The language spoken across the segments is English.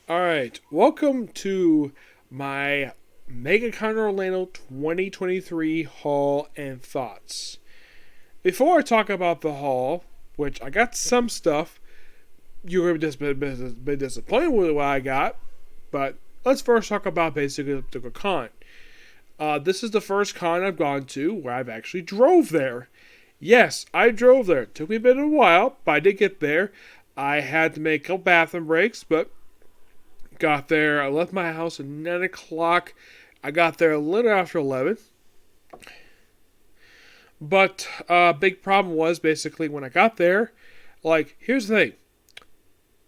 Alright, welcome to my Megacon Orlando 2023 haul and thoughts. Before I talk about the haul, which I got some stuff, you're going to be disappointed with what I got, but let's first talk about basically the con. This is the first con I've gone to where I've actually drove there. Yes, I drove there. It took me a bit of a while, but I did get there. I had to make a couple bathroom breaks, but got there. I left my house at 9 o'clock. I got there a little after 11. But big problem was basically when I got there, here's the thing.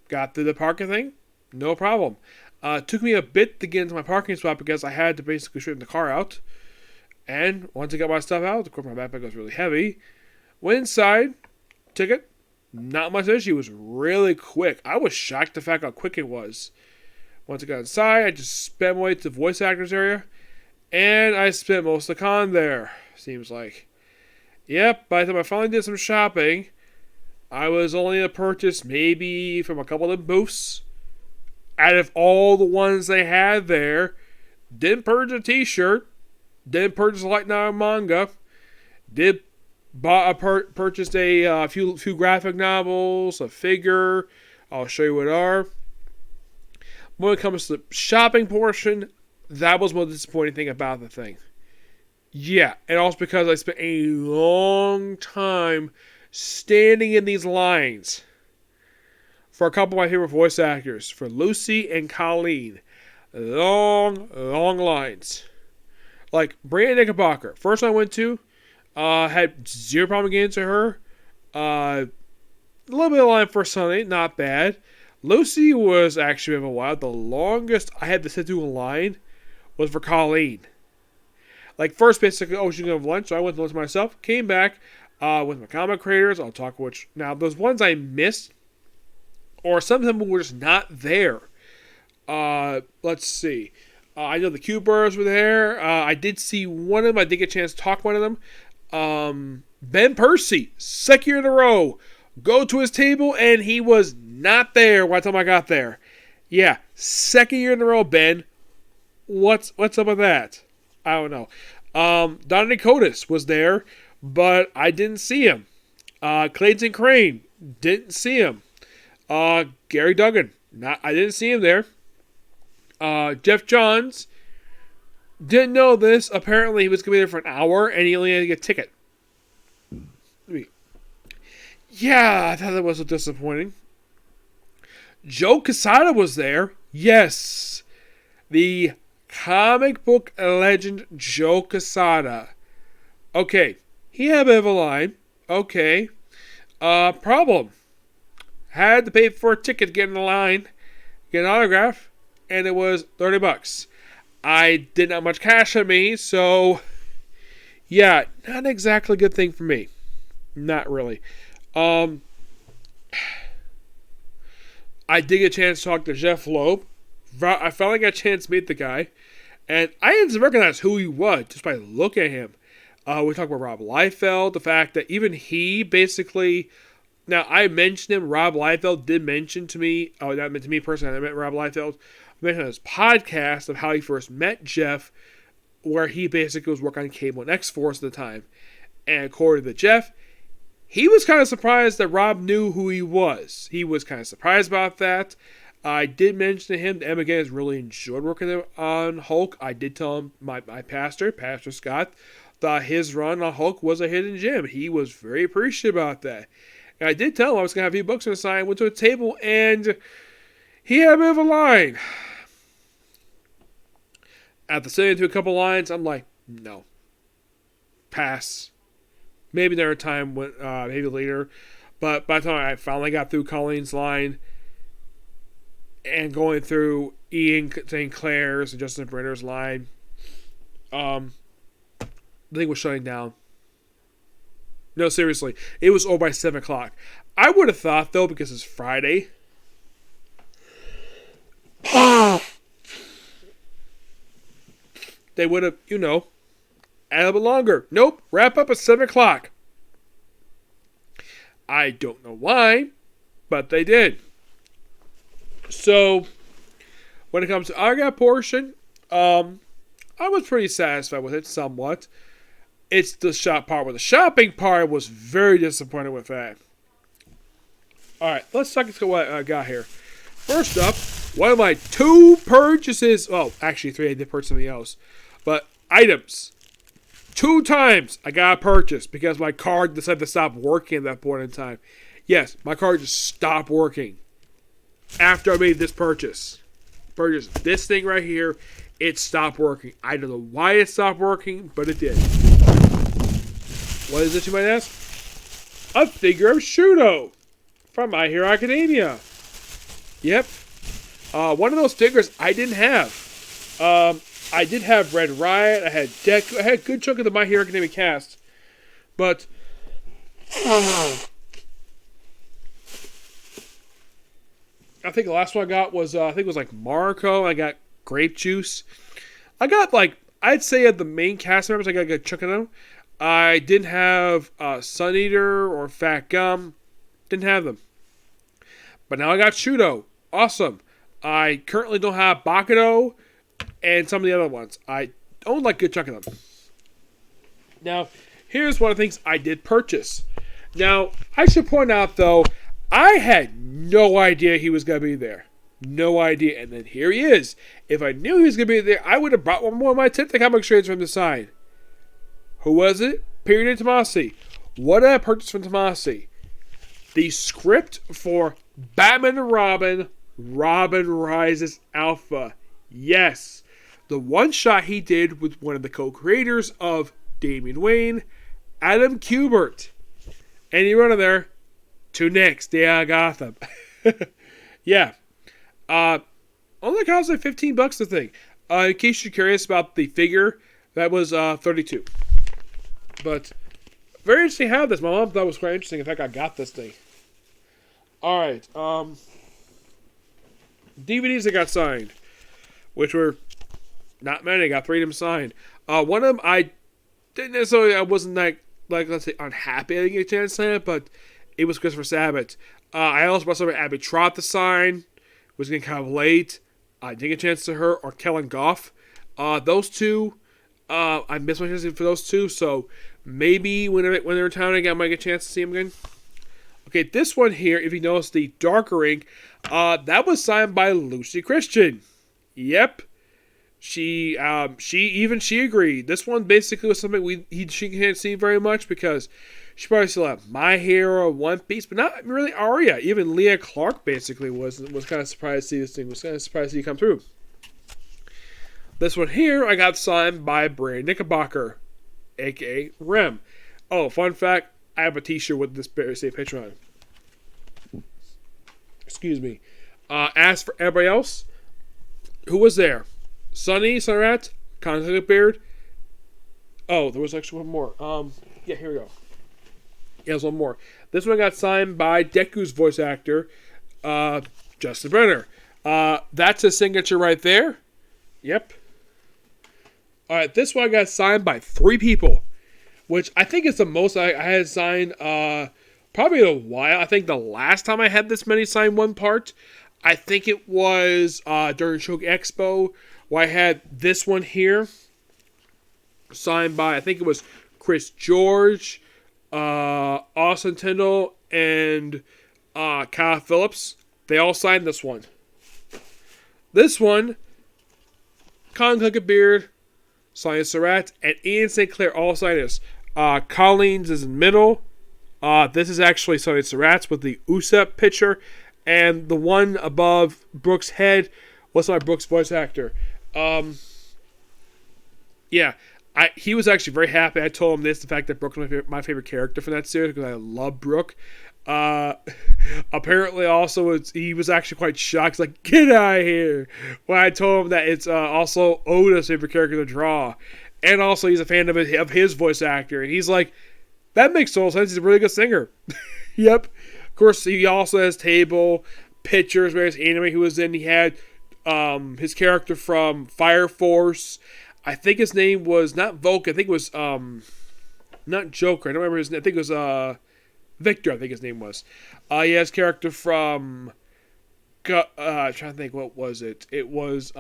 Got through the parking thing, no problem. Took me a bit to get into my parking spot because I had to basically straighten the car out. And once I got my stuff out, of course my backpack was really heavy. Went inside, ticket, not much issue. It was really quick. I was shocked the fact how quick it was. Once I got inside, I just sped my way to the voice actors area, and I spent most of the con there, seems like. Yep, by the time I finally did some shopping, I was only to purchase maybe from a couple of the booths. Out of all the ones they had there, didn't purchase a t-shirt, didn't purchase a light novel manga, purchased a few graphic novels, a figure. I'll show you what are. When it comes to the shopping portion, that was the most disappointing thing about the thing. Yeah, and also because I spent a long time standing in these lines for a couple of my favorite voice actors, for Lucy and Colleen. Long lines. Like Brandon Knickerbocker, first one I went to, had zero problem getting to her. A little bit of line for Sunday, not bad. Lucy was actually a while. The longest I had to sit through a line was for Colleen. First, basically, she's going to have lunch, so I went to lunch myself. Came back with my comic creators. I'll talk which. Now, those ones I missed, or some of them were just not there. Let's see. I know the Q-Burs were there. I did see one of them. I did get a chance to talk to one of them. Ben Percy, second year in a row. Go to his table, and he was not there by the time I got there. Yeah, second year in a row, Ben. What's up with that? I don't know. Don Nicotis was there, but I didn't see him. Clayton Crane, didn't see him. Gary Duggan, I didn't see him there. Jeff Johns, didn't know this. Apparently, he was going to be there for an hour, and he only had to get a ticket. Yeah, I thought that was so disappointing. Joe Quesada was there. Yes. The comic book legend Joe Quesada. Okay. He had a bit of a line. Okay. Problem. Had to pay for a ticket to get in the line, get an autograph, and it was $30. I didn't have much cash on me, so yeah, not exactly a good thing for me. Not really. I did get a chance to talk to Jeff Loeb. I finally got a chance to meet the guy, and I didn't recognize who he was just by looking at him. We talked about Rob Liefeld, the fact that even he basically. Now, I mentioned him. Rob Liefeld did mention to me. Oh, not meant to me personally. I met Rob Liefeld. I mentioned on his podcast of how he first met Jeff, where he basically was working on Cable and X-Force at the time. And according to Jeff, he was kind of surprised that Rob knew who he was. He was kind of surprised about that. I did mention to him that Emma Gaines really enjoyed working on Hulk. I did tell him my pastor, Pastor Scott, that his run on Hulk was a hidden gem. He was very appreciative about that. And I did tell him I was going to have a few books on the side. I went to a table and he had a bit of a line. After sitting through a couple lines, I'm like, no. Pass. Maybe there a time when, maybe later. But by the time I finally got through Colleen's line and going through Ian St. Clair's and Justin Brenner's line, the thing was shutting down. No, seriously. It was over by 7 o'clock. I would have thought, though, because it's Friday. They would have, add a bit longer. Nope. Wrap up at 7 o'clock. I don't know why, but they did. So, When it comes to our got portion, I was pretty satisfied with it somewhat. It's the shop part. With the shopping part, was very disappointed with that. All right, let's talk about what I got here. First up, one of my 2 purchases. Oh, actually 3. I did purchase something else, but items. 2 times I got a purchase because my card decided to stop working at that point in time. Yes, my card just stopped working after I made this purchase. Purchase this thing right here. It stopped working. I don't know why it stopped working, but it did. What is this, you might ask? A figure of Shudo from My Hero Academia. Yep. One of those figures I didn't have. I did have Red Riot. I had Deku. I had a good chunk of the My Hero Academia cast. But I think the last one I got was Marco. I got Grape Juice. I got I'd say of the main cast members, I got a good chunk of them. I didn't have Sun Eater or Fat Gum. Didn't have them. But now I got Shudo. Awesome. I currently don't have Bakudo and some of the other ones. I own a good chunk of them. Now, here's one of the things I did purchase. Now, I should point out, though, I had no idea he was going to be there. No idea. And then here he is. If I knew he was going to be there, I would have brought one more of my Tip the comic trades from the side. Who was it? Period Tomasi. What did I purchase from Tomasi? The script for Batman and Robin, Robin Rises Alpha. Yes. The one shot he did with one of the co-creators of Damian Wayne, Adam Kubert. And he wrote in there, to next, yeah, I got them. Yeah. Only cost like $15 the thing. In case you're curious about the figure, that was $32. But very interesting to have this. My mom thought it was quite interesting. In fact, I got this thing. Alright. DVDs that got signed, which were not many. I got 3 of them signed. One of them I didn't necessarily, I wasn't let's say unhappy I didn't get a chance to sign it, but it was Christopher Sabat. I also brought some of Abby Trott to sign. It was getting kind of late. I didn't get a chance to her or Kellen Goff. Those 2, I missed my chance for those 2, so maybe when they're in town again, I might get a chance to see them again. Okay, this one here, if you notice the darker ink, that was signed by Lucy Christian. Yep. She agreed. This one basically was something she can't see very much because she probably still have My Hero, One Piece, but not really Arya. Even Leah Clark basically was kind of surprised to see this thing. Was kind of surprised to see it come through. This one here, I got signed by Brandon Knickerbocker, aka Rem. Oh, fun fact, I have a t-shirt with this same picture on it. Excuse me. As for everybody else, who was there? Sunny, Sunrat, Contact Beard. Oh, there was actually one more. Yeah, here we go. Yeah, there's one more. This one got signed by Deku's voice actor, Justin Brenner. That's his signature right there. Yep. Alright, this one got signed by 3 people, which I think is the most I had signed probably in a while. I think the last time I had this many signed one part, I think it was during Show Expo, where I had this one here signed by, I think it was Chris George, Austin Tyndall, and Kyle Phillips. They all signed this one. This one, Colin Beard, Sonia Surratt, and Ian St. Clair all signed this. Colleen's is in the middle. This is actually Sonia Surratt's with the Usopp picture. And the one above Brooks' head was my Brooks voice actor. Yeah, he was actually very happy. I told him the fact that Brooke was my favorite character from that series because I love Brooke. Apparently, also, he was actually quite shocked. He's like, get out of here. When I told him that it's also Oda's favorite character to draw. And also, he's a fan of his voice actor. And he's like, that makes total sense. He's a really good singer. Yep. Of course, he also has table, pictures, various anime he was in. He had his character from Fire Force. I think his name was not Vulcan. I think it was not Joker. I don't remember his name. I think it was Victor, I think his name was. He has character from Trying to think, what was it? It was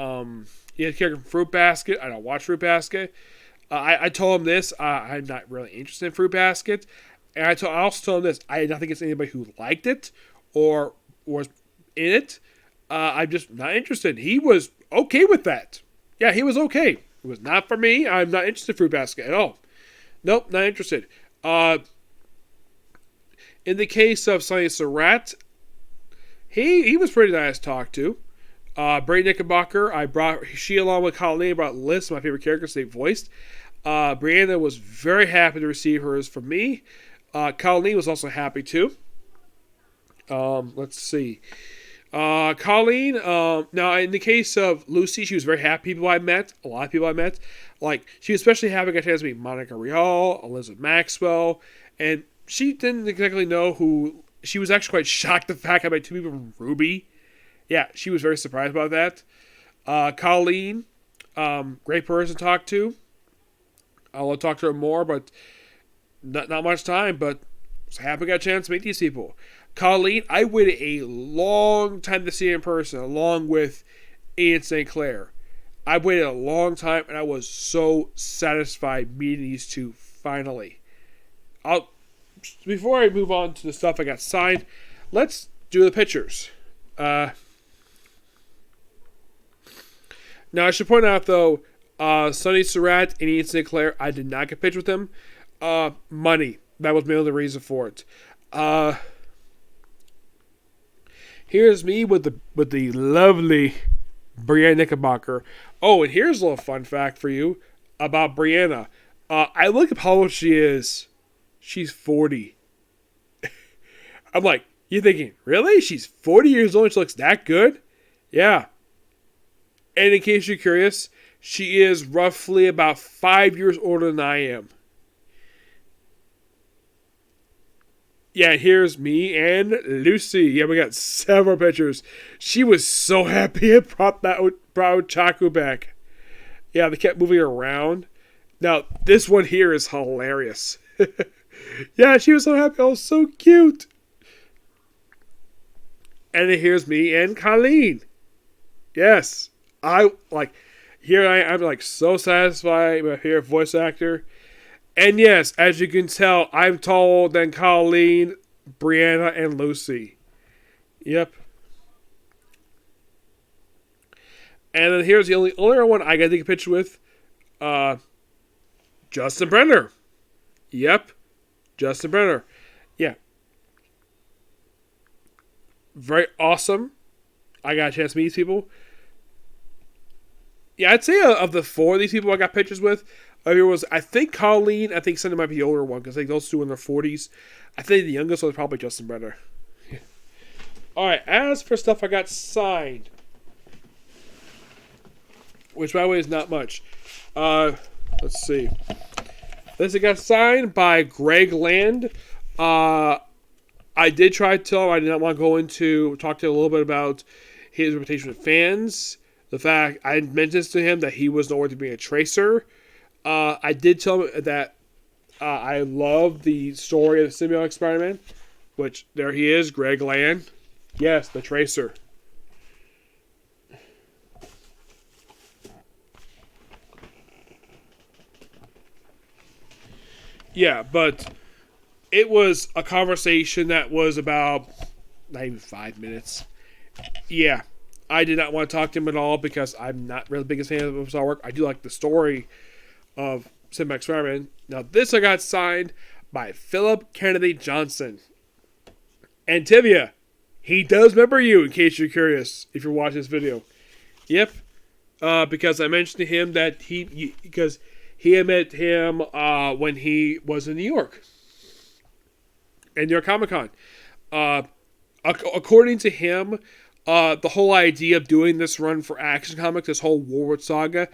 he had a character from Fruit Basket. I don't watch Fruit Basket. I told him this. I'm not really interested in Fruit Basket, and I also told him this. I did not think it's anybody who liked it or was in it. I'm just not interested. He was okay with that. Yeah, he was okay. It was not for me. I'm not interested in Fruit Basket at all. Nope, not interested. In the case of Sonny Surratt, he was pretty nice to talk to. Bray Knickerbocker, I brought she along with Colleen, brought lists of my favorite characters they voiced. Brianna was very happy to receive hers from me. Colleen was also happy too. Let's see. Colleen, now in the case of Lucy, she was very happy people I met. A lot of people I met. Like, she was especially happy I got a chance to meet Monica Rial, Elizabeth Maxwell, and she didn't exactly know who. She was actually quite shocked the fact I met two people from Ruby. Yeah, she was very surprised about that. Colleen, great person to talk to. I'll talk to her more, but not much time, but I was happy I got a chance to meet these people. Colleen, I waited a long time to see her in person, along with Ian St. Clair. I waited a long time, and I was so satisfied meeting these two finally. Before I move on to the stuff I got signed, let's do the pictures. Now, I should point out, though, Sonny Surratt and Ian St. Clair, I did not get pictures with them. Money. That was mainly the reason for it. Here's me with the lovely Brianna Knickerbocker. Oh, and here's a little fun fact for you about Brianna. I look up how old she is. She's 40. I'm like, you're thinking, really? She's 40 years old and she looks that good? Yeah. And in case you're curious, she is roughly about 5 years older than I am. Yeah, here's me and Lucy. Yeah, we got several pictures. She was so happy it brought Chaku back. Yeah, they kept moving her around. Now, this one here is hilarious. Yeah, she was so happy. Oh, so cute. And then here's me and Colleen. Yes. I'm like so satisfied with my favorite voice actor. And yes, as you can tell, I'm taller than Colleen, Brianna, and Lucy. Yep. And then here's the only one I got to take a picture with. Justin Brenner. Yep. Justin Brenner. Yeah. Very awesome. I got a chance to meet these people. Yeah, I'd say of the four of these people I got pictures with, there was, I think, Colleen. I think Sunday might be the older one because I think those two in their 40s. I think the youngest was probably Justin Brenner. Yeah. Alright, as for stuff I got signed, which by the way is not much. Let's see. This got signed by Greg Land. I did try to tell him I did not want to talk to him a little bit about his reputation with fans. The fact I mentioned this to him that he was nowhere to be a tracer. I did tell him that I love the story of the symbiote Spider-Man, which there he is, Greg Land. Yes, the tracer. Yeah, but it was a conversation that was about not even 5 minutes. Yeah, I did not want to talk to him at all because I'm not really the biggest fan of his artwork. I do like the story of Cinemax Spider-Man. Now, this I got signed by Philip Kennedy Johnson. And Tibia, he does remember you, in case you're curious, if you're watching this video. Yep, because I mentioned to him that because he had met him when he was in New York. At New York Comic Con. According to him, the whole idea of doing this run for Action Comics, this whole Warwood saga,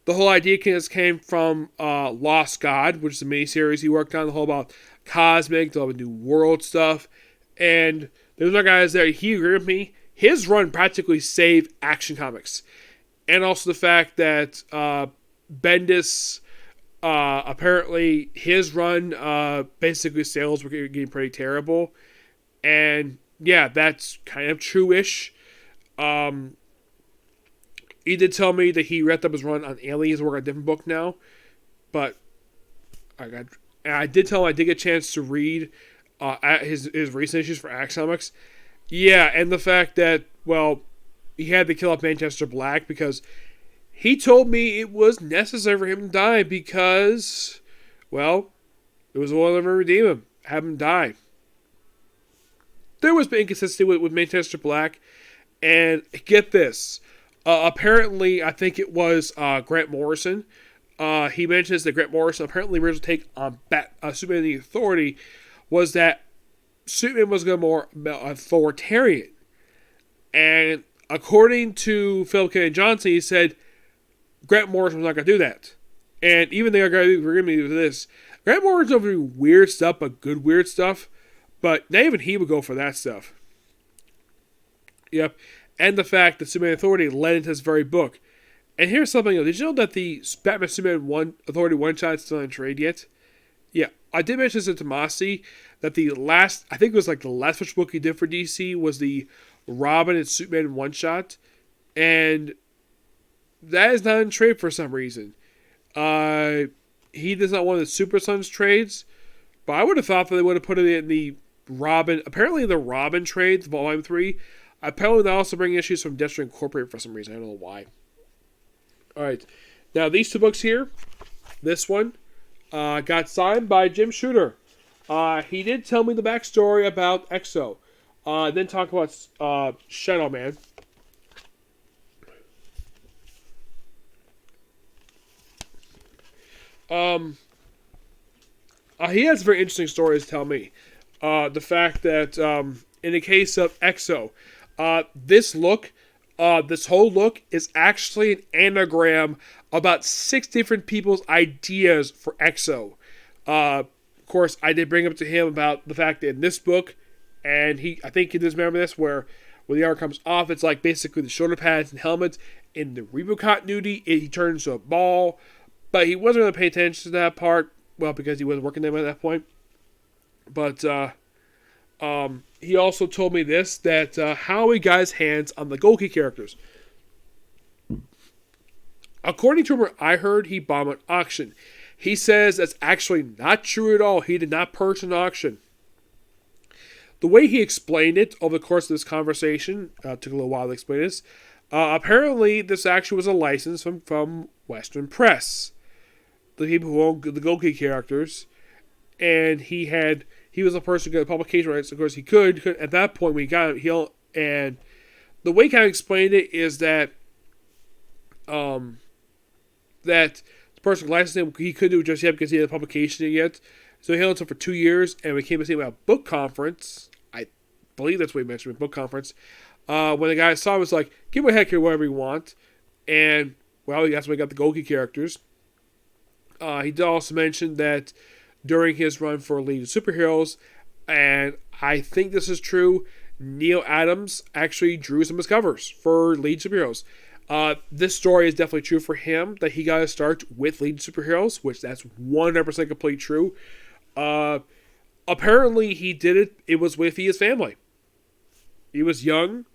the whole idea came from Lost God, which is a miniseries he worked on, the whole about Cosmic, the New World stuff. And there's other guys there. He agreed with me. His run practically saved Action Comics. And also the fact that Bendis, apparently his run, basically sales were getting pretty terrible. And yeah, that's kind of true-ish. Um, he did tell me that he wrapped up his run on Aliens, working on a different book now. But I did tell him I did get a chance to read his recent issues for Axe Comics. Yeah, and the fact that, well, he had to kill off Manchester Black because he told me it was necessary for him to die because, well, it was the only way to redeem him, have him die. There was inconsistency with Manchester Black, and get this. Apparently, I think it was Grant Morrison. He mentions that Grant Morrison apparently original take on Superman and the Authority was that Superman was going to be more authoritarian. And according to Philip K. Johnson, he said Grant Morrison was not going to do that. And even they are going to agree with this. Grant Morrison's doing weird stuff, but good weird stuff. But not even he would go for that stuff. Yep. And the fact that Superman Authority led into this very book. And here's something. Did you know that the Batman Superman Authority one-shot is still in trade yet? Yeah. I did mention this to Tomasi that the last, I think it was like the last switch book he did for DC was the Robin and Superman one-shot. And that is not in trade for some reason. He does not want the Super Sons trades. But I would have thought that they would have put it in the Robin, apparently the Robin trades, Volume 3. Apparently they also bring issues from Destiny Incorporated for some reason. I don't know why. Alright. Now these two books here, this one, got signed by Jim Shooter. He did tell me the backstory about Exo. Then talk about Shadow Man. He has very interesting stories to tell me. The fact that in the case of Exo, this whole look is actually an anagram about 6 different people's ideas for Exo. Of course, I did bring up to him about the fact that in this book, and I think he does remember this, where when the armor comes off, it's like basically the shoulder pads and helmets. In the reboot continuity, he turns into a ball, but he wasn't going to pay attention to that part, well, because he wasn't working them at that point. But he also told me this, that how he got his hands on the Golgi characters. According to what I heard, he bought an auction. He says that's actually not true at all. He did not purchase an auction. The way he explained it over the course of this conversation, took a little while to explain this, apparently this actually was a license from Western Press, the people who own the Golgi characters, and he was a person who got publication rights. Of course, he could at that point when he got it. And the way he kind of explained it is that that the person who licensed him, he couldn't do it just yet because he had a publication yet. So he held it for 2 years, and we came to see about a book conference. I believe that's what he mentioned, a book conference. When the guy saw him, was like, give him a heck here, whatever you want. And, well, that's when he got the Golgi characters. He did also mention that during his run for League of Superheroes, and I think this is true, Neil Adams actually drew some of his covers for League of Superheroes. This story is definitely true for him, that he got to start with League of Superheroes, which that's 100% completely true. Apparently he did it was with his family. He was young.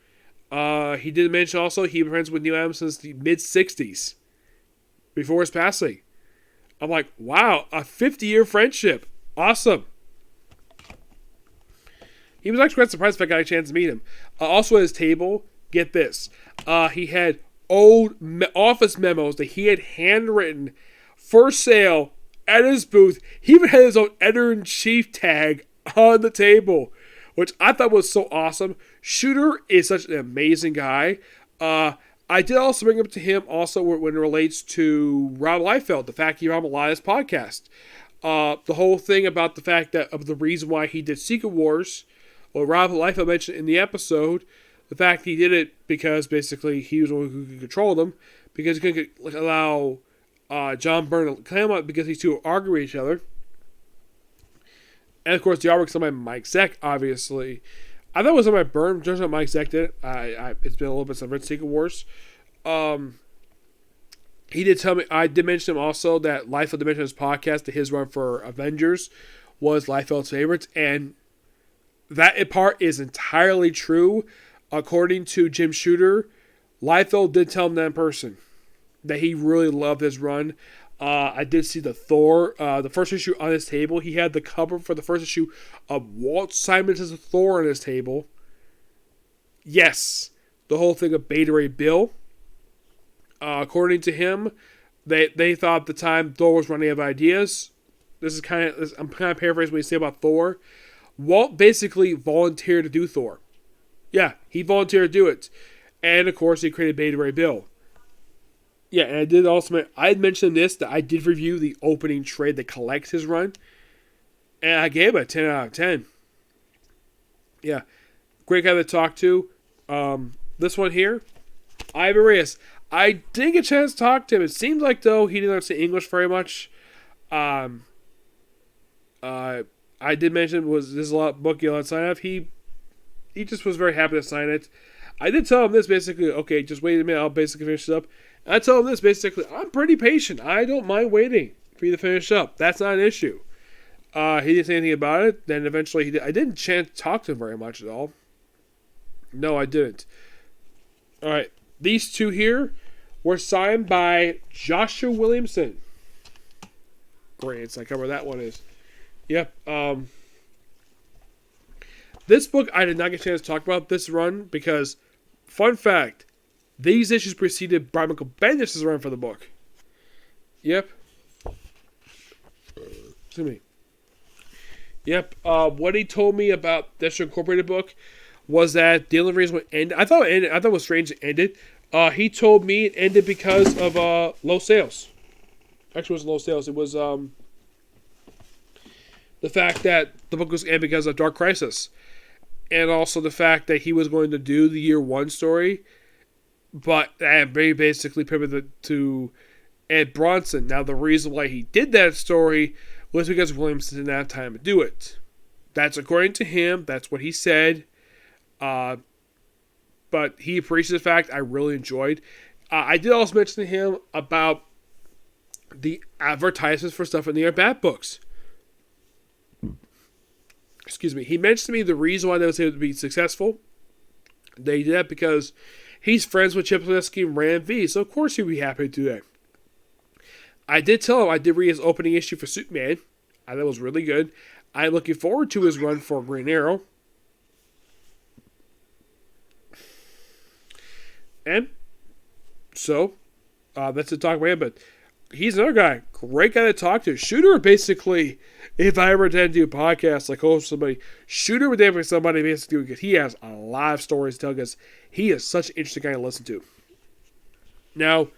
He did mention also he was friends with Neil Adams since the mid-60s, before his passing. I'm like, wow, a 50-year friendship. Awesome. He was actually quite surprised if I got a chance to meet him. Also at his table, get this. He had old office memos that he had handwritten for sale at his booth. He even had his own editor-in-chief tag on the table, which I thought was so awesome. Shooter is such an amazing guy. I did also bring up to him also when it relates to Rob Liefeld, the fact he Rob Elias podcast. The whole thing about the fact that of the reason why he did Secret Wars, well, Rob Liefeld mentioned in the episode, the fact he did it because basically he was the one who could control them, because he couldn't allow John Byrne to come out because these two were arguing with each other. And of course, the artwork's done by Mike Zeck, obviously. I thought it was on my Byrne, just not Mike Zeck did it. It's been a little bit since I've read Secret Wars. He did tell me, I did mention him also that Liefeld did mention his podcast that his run for Avengers was Liefeld's favorites, and that part is entirely true. According to Jim Shooter, Liefeld did tell him that in person that he really loved his run. I did see the Thor, the first issue on his table. He had the cover for the first issue of Walt Simon's Thor on his table. Yes, the whole thing of Beta Ray Bill. According to him, they thought at the time Thor was running out of ideas. I'm kind of paraphrasing what he said about Thor. Walt basically volunteered to do Thor. Yeah, he volunteered to do it. And of course, he created Beta Ray Bill. Yeah, and I had mentioned this, that I did review the opening trade that collects his run. And I gave it a 10 out of 10. Yeah, great guy to talk to. This one here, Ivan Reyes. I didn't get a chance to talk to him. It seems like, though, he didn't understand English very much. I did mention this is a lot book you'll sign up. He just was very happy to sign it. I did tell him this basically. Okay, just wait a minute. I'll basically finish it up. And I told him this basically. I'm pretty patient. I don't mind waiting for you to finish up. That's not an issue. He didn't say anything about it. Then eventually he did. I didn't chance to talk to him very much at all. No, I didn't. All right, these two here were signed by Joshua Williamson. Great, so I cover that one is. Yep. This book, I did not get a chance to talk about this run because, fun fact, these issues preceded Brian Michael Bendis' run for the book. Yep. Excuse me. Yep. What he told me about this Incorporated book was that the only reason it ended, I thought it was strange it ended. He told me it ended because of low sales. Actually, it wasn't low sales. It was the fact that the book was ended because of Dark Crisis. And also the fact that he was going to do the year one story, but basically pivoted to Ed Bronson. Now, the reason why he did that story was because Williamson didn't have time to do it. That's according to him. That's what he said. But he appreciates the fact I really enjoyed. I did also mention to him about the advertisements for stuff in the Bat books. Excuse me. He mentioned to me the reason why they was able to be successful. They did that because he's friends with Chip Zdarsky and Ram V, so of course he'd be happy to do that. I did tell him I did read his opening issue for Superman. I thought it was really good. I'm looking forward to his run for Green Arrow. And so, that's the talk about him, but he's another guy. Great guy to talk to. Shooter, basically, if I ever attend to a podcast, like host somebody, Shooter would definitely somebody basically, because he has a lot of stories to tell, because he is such an interesting guy to listen to. Now,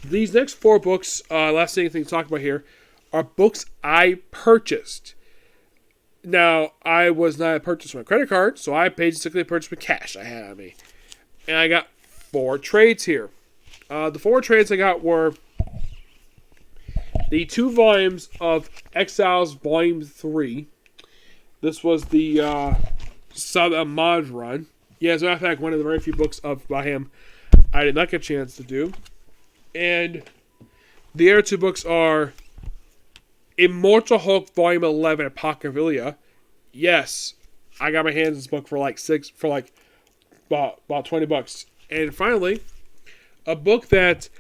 these next 4 books, last thing to talk about here, are books I purchased. Now, I was not purchased with my credit card, so I basically purchased with cash I had on me. And I got 4 trades here. The 4 trades I got were the 2 volumes of Exiles Volume 3. This was the South Ahmad run. Yeah, as a matter of fact, one of the very few books by him I did not get a chance to do. And the other 2 books are Immortal Hulk Volume 11 Apocryphilia. Yes, I got my hands on this book for about $20. And finally, a book that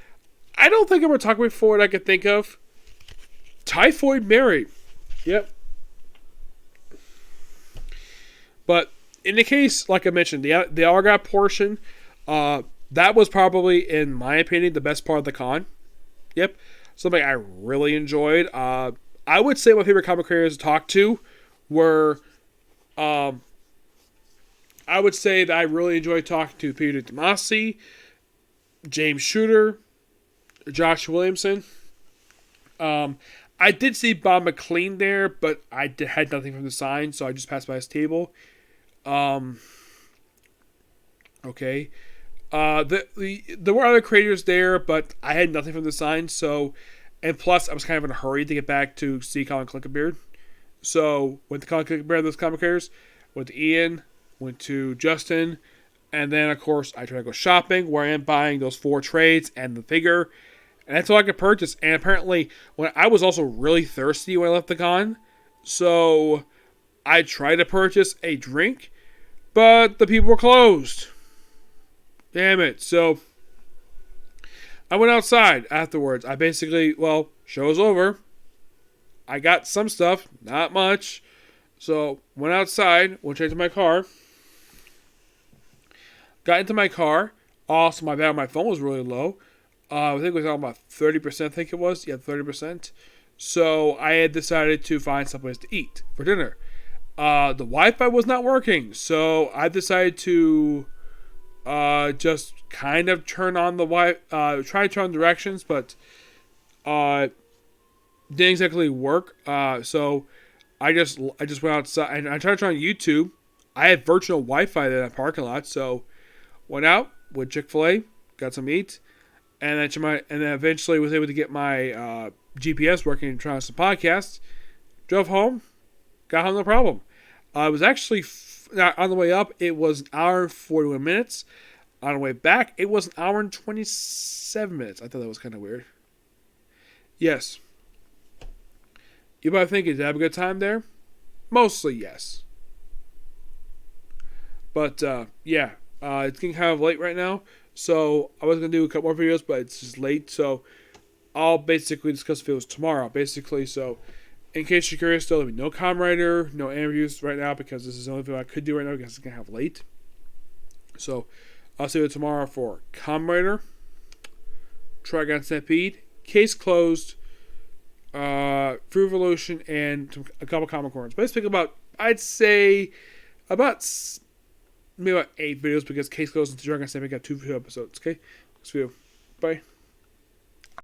I don't think I'm going to talk about before that I could think of. Typhoid Mary. Yep. But in the case, like I mentioned, the Argot portion, that was probably, in my opinion, the best part of the con. Yep. Something I really enjoyed. I would say my favorite comic creators to talk to were... I would say that I really enjoyed talking to Peter Tomasi, James Shooter, Josh Williamson. I did see Bob McLean there, but I had nothing from the sign, so I just passed by his table. Okay. There were other creators there, but I had nothing from the sign, so... And plus, I was kind of in a hurry to get back to see Colin Clickenbeard. So, went to Colin Clickenbeard, those comic creators. Went to Ian, went to Justin, and then, of course, I tried to go shopping, where I am buying those 4 trades and the figure. And that's all I could purchase. And apparently, when I was also really thirsty when I left the con, so I tried to purchase a drink, but the people were closed. Damn it. So I went outside afterwards. I basically, show's over. I got some stuff, not much. So went outside, went straight to my car. Got into my car. Also, my battery on my phone was really low. I think it was about 30%, I think it was. Yeah, 30%. So I had decided to find someplace to eat for dinner. The Wi-Fi was not working. So I decided to just kind of turn on the Wi-Fi. Try to turn on directions, but didn't exactly work. So I just went outside and I tried to turn on YouTube. I had virtual Wi-Fi in that parking lot, so went out with Chick-fil-A, got some meat, and then eventually was able to get my GPS working and trying some podcasts. Drove home, got home no problem. I was actually on the way up. It was an hour and 41 minutes. On the way back, it was an hour and 27 minutes. I thought that was kind of weird. Yes. You might think, did I have a good time there? Mostly, yes. But, it's getting kind of late right now. So, I was going to do a couple more videos, but it's just late. So, I'll basically discuss videos tomorrow, basically. So, in case you're curious, there'll be no comm writer, no interviews right now, because this is the only video I could do right now because it's going to have late. So, I'll see you tomorrow for comm writer, Trigon Stampede, Case Closed, Free Revolution, and a couple comic corners. Basically I'd say maybe about 8 videos, because Case Closed and Dragon Stampede got 2 episodes. Okay? Next video. Bye.